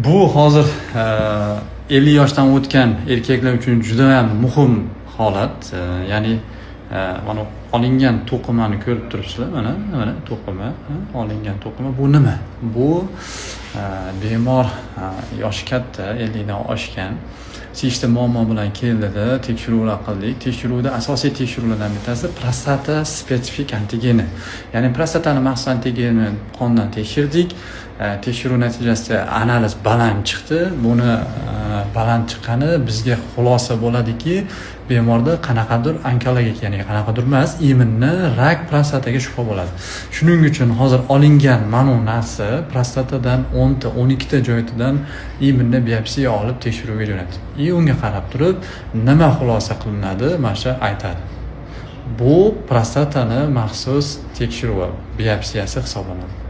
Bu hozir 50 yoshdan o'tgan erkaklar uchun juda ham muhim holat. Ya'ni mana olingan to'qimani ko'rib turibsizlar, mana to'qima, olingan to'qima. Bu nima? Bu bemor yoshi katta, 50 dan oshgan, siyishda muammo bilan keldida tekshiruvlar qildik. Tekshiruvda asosiy tekshiruvlardan bittasi prostata spesifik antigeni. Ya'ni prostatani maxsus antigeni qondan tekshirdik. Tekshiruv natijasida analiz baland chiqdi. Buni baland chiqqani bizga xulosa bo'ladiki, bemorda qanaqadir onkologik, ya'ni qanaqadir emas, immunni rak prostataga shubha bo'ladi. Shuning uchun hozir olingan mana bu narsa prostatadan 10 ta 12 ta joydan immunni biopsiya olib tekshiruvga jo'natdi. Unga qarab turib nima xulosa qilinadi, mana shu aytadi. Bu prostatani maxsus tekshiruvi, biopsiyasi hisoblanadi.